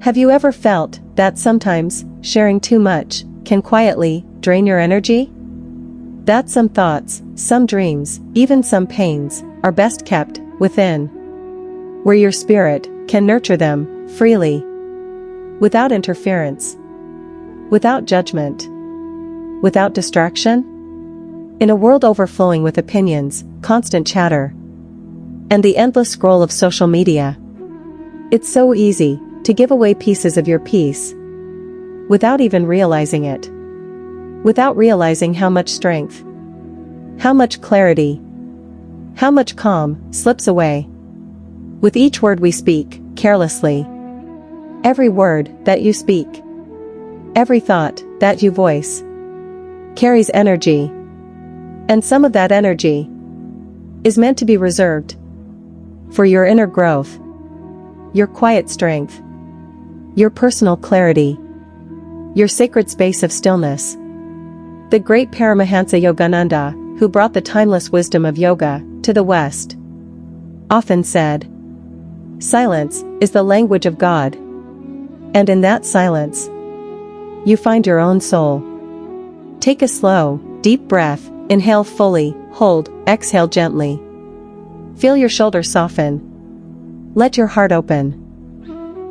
Have you ever felt that sometimes sharing too much can quietly drain your energy? That some thoughts, some dreams, even some pains, are best kept within, where your spirit can nurture them freely, without interference, without judgment, without distraction? In a world overflowing with opinions, constant chatter, and the endless scroll of social media, it's so easy to give away pieces of your peace without even realizing it, without realizing how much strength, how much clarity, how much calm slips away with each word we speak carelessly. Every word that you speak, every thought that you voice, carries energy, and some of that energy is meant to be reserved for your inner growth, your quiet strength, your personal clarity, your sacred space of stillness. The great Paramahansa Yogananda, who brought the timeless wisdom of yoga to the West, often said, "Silence is the language of God, and in that silence, you find your own soul." Take a slow, deep breath, inhale fully, hold, exhale gently. Feel your shoulders soften. Let your heart open,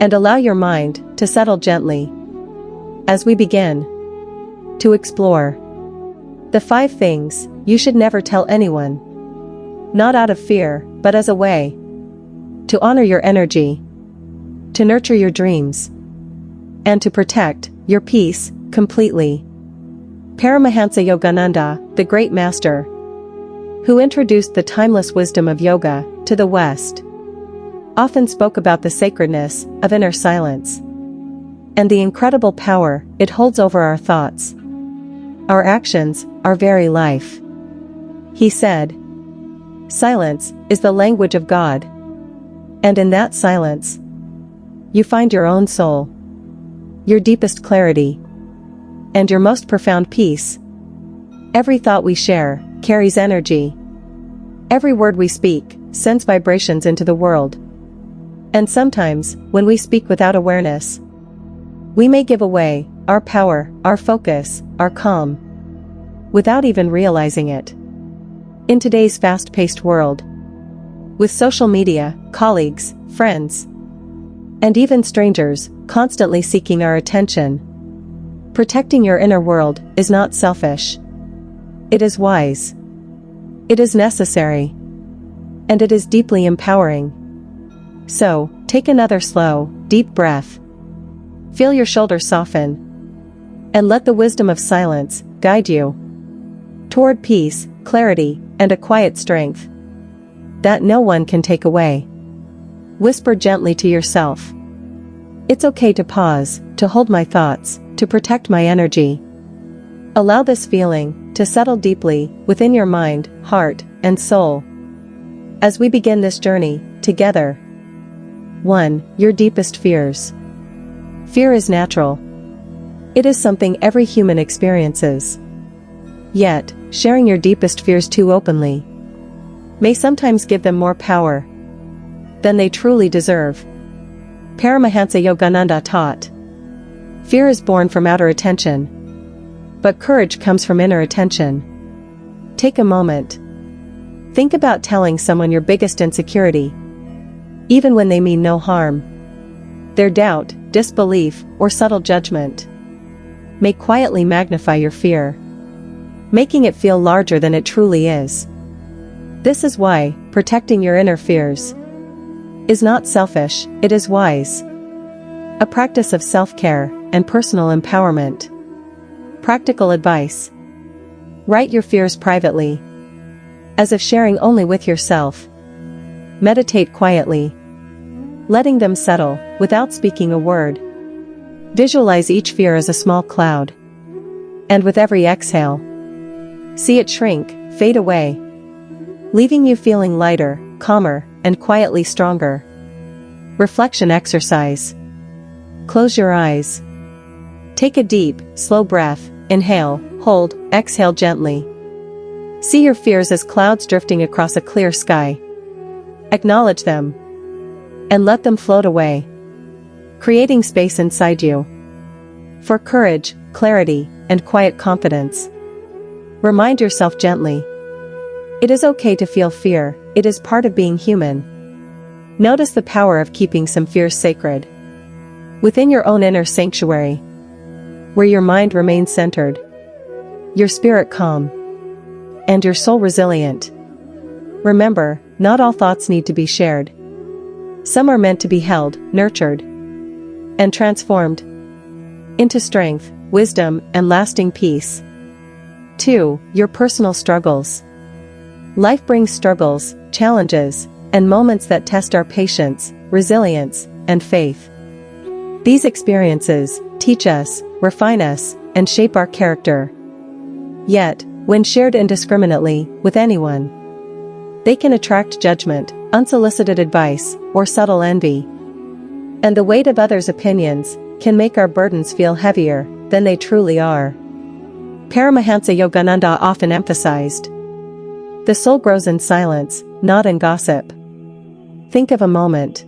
and allow your mind to settle gently as we begin to explore the 5 things you should never tell anyone, not out of fear, but as a way to honor your energy, to nurture your dreams, and to protect your peace completely. Paramahansa Yogananda, the great master, who introduced the timeless wisdom of yoga to the West, often spoke about the sacredness of inner silence and the incredible power it holds over our thoughts, our actions, our very life. He said, "Silence is the language of God, and in that silence, you find your own soul, your deepest clarity, and your most profound peace." Every thought we share carries energy. Every word we speak sends vibrations into the world. And sometimes, when we speak without awareness, we may give away our power, our focus, our calm, without even realizing it. In today's fast-paced world, with social media, colleagues, friends, and even strangers constantly seeking our attention, protecting your inner world is not selfish. It is wise. It is necessary. And it is deeply empowering. So, take another slow, deep breath. Feel your shoulders soften. And let the wisdom of silence guide you toward peace, clarity, and a quiet strength that no one can take away. Whisper gently to yourself, "It's okay to pause, to hold my thoughts, to protect my energy." Allow this feeling to settle deeply within your mind, heart, and soul as we begin this journey together. 1. Your deepest fears. Fear is natural. It is something every human experiences. Yet, sharing your deepest fears too openly may sometimes give them more power than they truly deserve. Paramahansa Yogananda taught, "Fear is born from outer attention, but courage comes from inner attention." Take a moment. Think about telling someone your biggest insecurity, even when they mean no harm. Their doubt, disbelief, or subtle judgment may quietly magnify your fear, making it feel larger than it truly is. This is why protecting your inner fears is not selfish, it is wise. A practice of self-care and personal empowerment. Practical advice. Write your fears privately, as if sharing only with yourself. Meditate quietly, letting them settle without speaking a word. Visualize each fear as a small cloud, and with every exhale, see it shrink, fade away, leaving you feeling lighter, calmer, and quietly stronger. Reflection exercise. Close your eyes. Take a deep, slow breath, inhale, hold, exhale gently. See your fears as clouds drifting across a clear sky. Acknowledge them, and let them float away, creating space inside you for courage, clarity, and quiet confidence. Remind yourself gently. It is okay to feel fear, it is part of being human. Notice the power of keeping some fears sacred within your own inner sanctuary, where your mind remains centered, your spirit calm, and your soul resilient. Remember, not all thoughts need to be shared. Some are meant to be held, nurtured, and transformed into strength, wisdom, and lasting peace. 2. Your personal struggles. Life brings struggles, challenges, and moments that test our patience, resilience, and faith. These experiences teach us, refine us, and shape our character. Yet, when shared indiscriminately with anyone, they can attract judgment, unsolicited advice, or subtle envy. And the weight of others' opinions can make our burdens feel heavier than they truly are. Paramahansa Yogananda often emphasized, the soul grows in silence, not in gossip. Think of a moment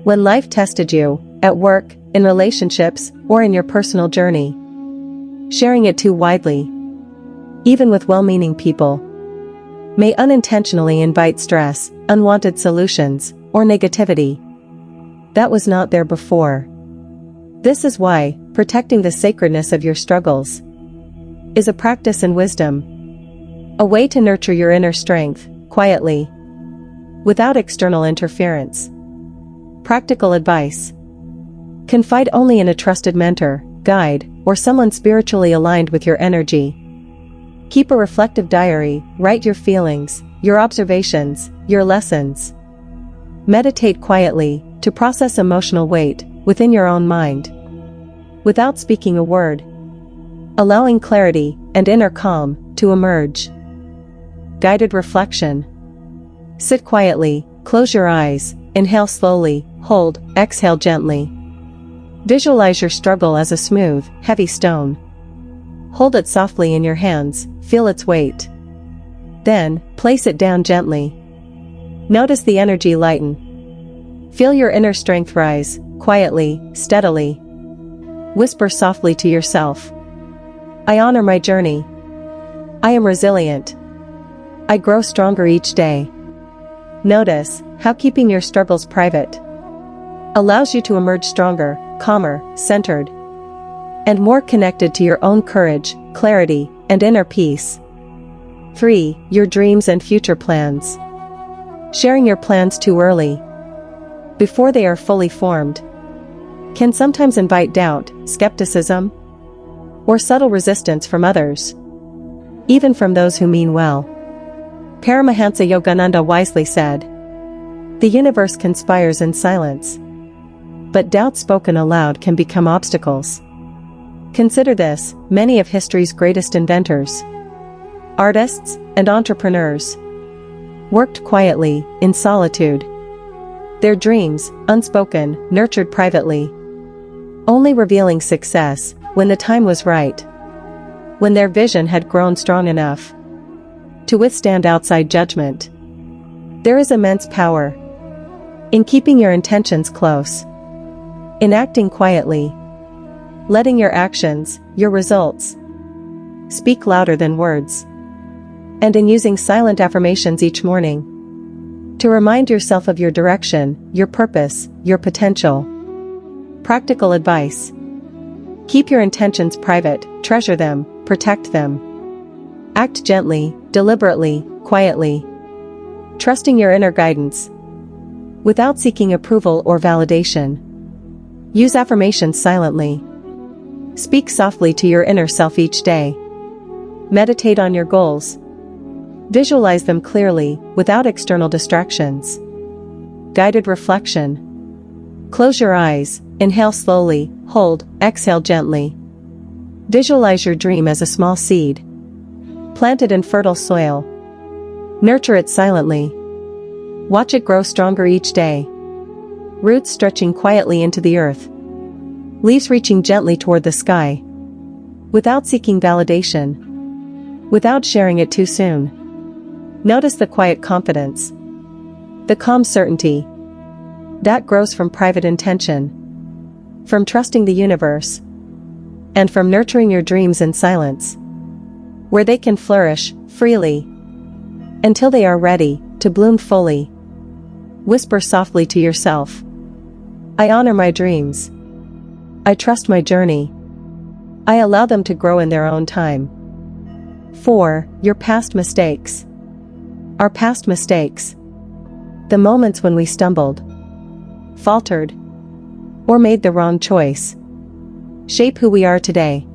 when life tested you, at work, in relationships, or in your personal journey. Sharing it too widely, even with well-meaning people, may unintentionally invite stress, unwanted solutions, or negativity that was not there before. This is why protecting the sacredness of your struggles is a practice in wisdom, a way to nurture your inner strength, quietly, without external interference. Practical advice. Confide only in a trusted mentor, guide, or someone spiritually aligned with your energy. Keep a reflective diary, write your feelings, your observations, your lessons. Meditate quietly to process emotional weight within your own mind, without speaking a word, allowing clarity and inner calm to emerge. Guided reflection. Sit quietly, close your eyes, inhale slowly, hold, exhale gently. Visualize your struggle as a smooth, heavy stone. Hold it softly in your hands, feel its weight. Then, place it down gently. Notice the energy lighten. Feel your inner strength rise, quietly, steadily. Whisper softly to yourself, I honor my journey. I am resilient. I grow stronger each day. Notice how keeping your struggles private allows you to emerge stronger, calmer, centered, and more connected to your own courage, clarity, and inner peace. 3. Your dreams and future plans. Sharing your plans too early, before they are fully formed, can sometimes invite doubt, skepticism, or subtle resistance from others, even from those who mean well. Paramahansa Yogananda wisely said, the universe conspires in silence, but doubts spoken aloud can become obstacles. Consider this, many of history's greatest inventors, artists, and entrepreneurs worked quietly, in solitude. Their dreams, unspoken, nurtured privately, only revealing success when the time was right, when their vision had grown strong enough to withstand outside judgment. There is immense power in keeping your intentions close, in acting quietly, letting your actions, your results, speak louder than words, and in using silent affirmations each morning to remind yourself of your direction, your purpose, your potential. Practical advice. Keep your intentions private, treasure them, protect them. Act gently, deliberately, quietly, trusting your inner guidance, without seeking approval or validation. Use affirmations silently. Speak softly to your inner self each day. Meditate on your goals. Visualize them clearly, without external distractions. Guided reflection. Close your eyes, inhale slowly, hold, exhale gently. Visualize your dream as a small seed, planted in fertile soil. Nurture it silently. Watch it grow stronger each day. Roots stretching quietly into the earth. Leaves reaching gently toward the sky. Without seeking validation. Without sharing it too soon. Notice the quiet confidence, the calm certainty that grows from private intention. from trusting the universe, and from nurturing your dreams in silence, where they can flourish freely until they are ready to bloom fully. Whisper softly to yourself, I honor my dreams. I trust my journey. I allow them to grow in their own time. 4. Your past mistakes. Our past mistakes, the moments when we stumbled, faltered, or made the wrong choice, shape who we are today.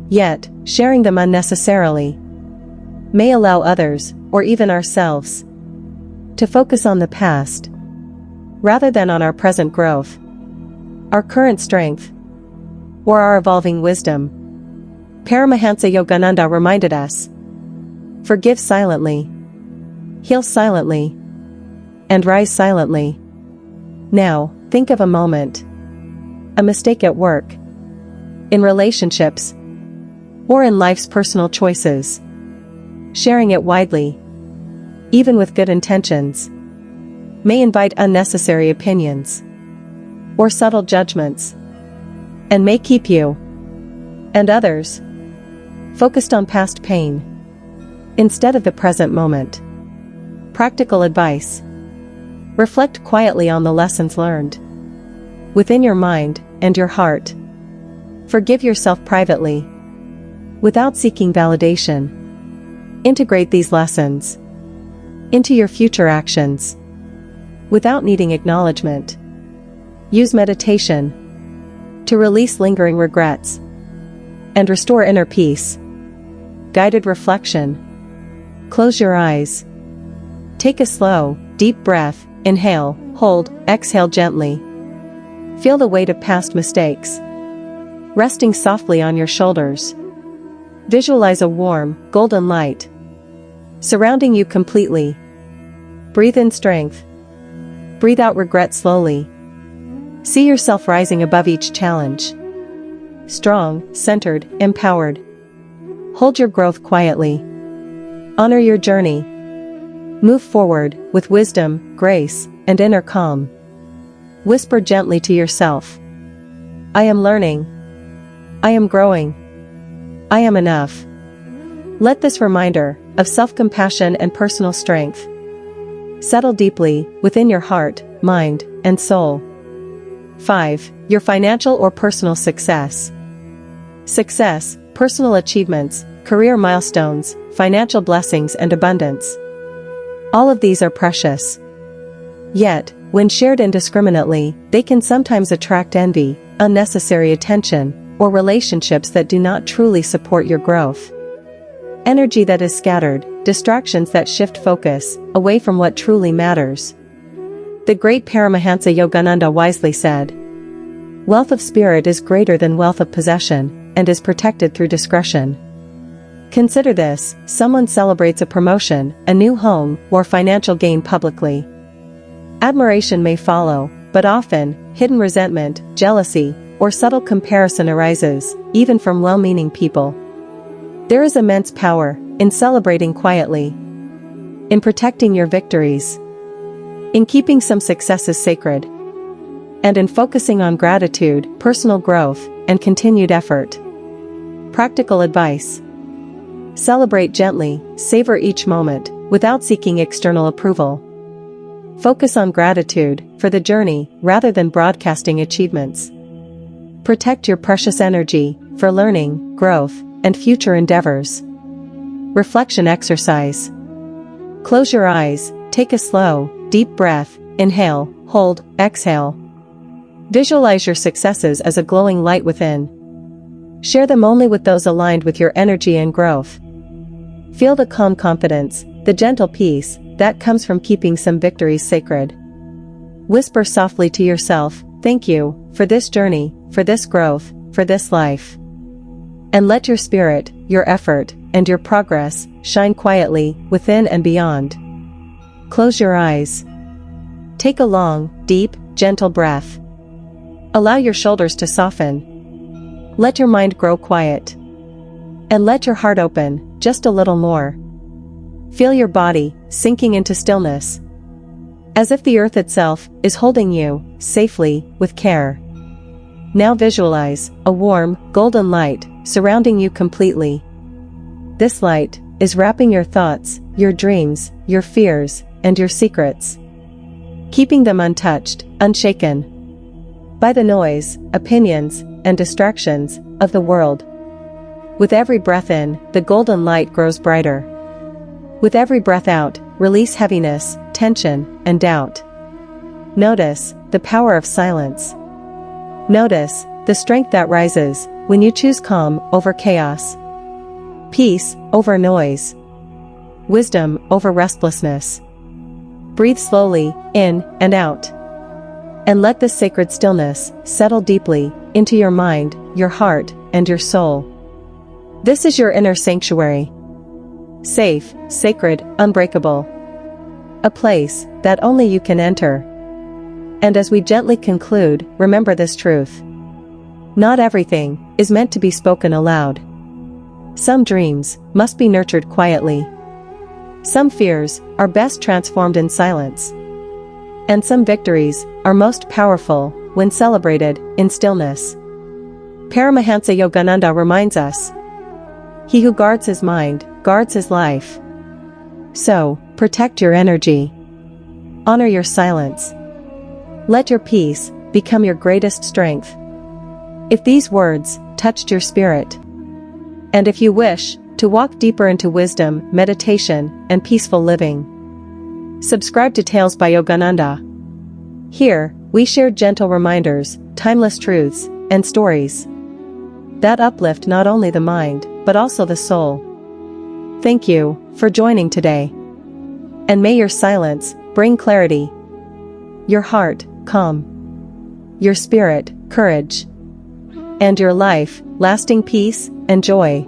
Yet, sharing them unnecessarily may allow others, or even ourselves, to focus on the past rather than on our present growth, our current strength, or our evolving wisdom. Paramahansa Yogananda reminded us, forgive silently, heal silently, and rise silently. Now, think of a moment, a mistake at work, in relationships, or in life's personal choices. Sharing it widely, even with good intentions, may invite unnecessary opinions or subtle judgments, and may keep you and others focused on past pain instead of the present moment. Practical advice. Reflect quietly on the lessons learned within your mind and your heart. Forgive yourself privately, without seeking validation. Integrate these lessons into your future actions, without needing acknowledgement. Use meditation to release lingering regrets and restore inner peace. Guided reflection. Close your eyes. Take a slow, deep breath. Inhale, hold, exhale gently. Feel the weight of past mistakes resting softly on your shoulders. Visualize a warm, golden light surrounding you completely. Breathe in strength. Breathe out regret slowly. See yourself rising above each challenge. Strong, centered, empowered. Hold your growth quietly. Honor your journey. Move forward with wisdom, grace, and inner calm. Whisper gently to yourself, I am learning. I am growing. I am enough. Let this reminder of self-compassion and personal strength settle deeply within your heart, mind, and soul. 5. Your financial or personal success. Success, personal achievements, career milestones, financial blessings, and abundance. All of these are precious. Yet, when shared indiscriminately, they can sometimes attract envy, unnecessary attention, or relationships that do not truly support your growth. Energy that is scattered, distractions that shift focus away from what truly matters. The great Paramahansa Yogananda wisely said, wealth of spirit is greater than wealth of possession, and is protected through discretion. Consider this, someone celebrates a promotion, a new home, or financial gain publicly. Admiration may follow, but often, hidden resentment, jealousy, or subtle comparison arises, even from well-meaning people. There is immense power in celebrating quietly, in protecting your victories, in keeping some successes sacred, and in focusing on gratitude, personal growth, and continued effort. Practical advice. Celebrate gently, savor each moment, without seeking external approval. Focus on gratitude for the journey rather than broadcasting achievements. Protect your precious energy for learning, growth, and future endeavors. Reflection exercise. Close your eyes, take a slow, deep breath, inhale, hold, exhale. Visualize your successes as a glowing light within. Share them only with those aligned with your energy and growth. Feel the calm confidence, the gentle peace, that comes from keeping some victories sacred. Whisper softly to yourself, thank you, for this journey, for this growth, for this life. And let your spirit, your effort, and your progress shine quietly within and beyond. Close your eyes. Take a long, deep, gentle breath. Allow your shoulders to soften. Let your mind grow quiet. And let your heart open, just a little more. Feel your body sinking into stillness, as if the earth itself is holding you safely with care. Now visualize a warm, golden light surrounding you completely. This light is wrapping your thoughts, your dreams, your fears, and your secrets, keeping them untouched, unshaken by the noise, opinions, and distractions of the world. With every breath in, the golden light grows brighter. With every breath out, release heaviness, tension, and doubt. Notice the power of silence. Notice the strength that rises when you choose calm over chaos, peace over noise, wisdom over restlessness. Breathe slowly, in and out. And let this sacred stillness settle deeply into your mind, your heart, and your soul. This is your inner sanctuary. Safe, sacred, unbreakable. A place that only you can enter. And as we gently conclude, remember this truth. Not everything is meant to be spoken aloud. Some dreams must be nurtured quietly. Some fears are best transformed in silence. And some victories are most powerful when celebrated in stillness. Paramahansa Yogananda reminds us, he who guards his mind, guards his life. So, protect your energy. Honor your silence. Let your peace become your greatest strength. If these words touched your spirit, and if you wish to walk deeper into wisdom, meditation, and peaceful living, subscribe to Tales by Yogananda. Here, we share gentle reminders, timeless truths, and stories that uplift not only the mind, but also the soul. Thank you for joining today. And may your silence bring clarity, your heart calm, your spirit courage, and your life lasting peace and joy.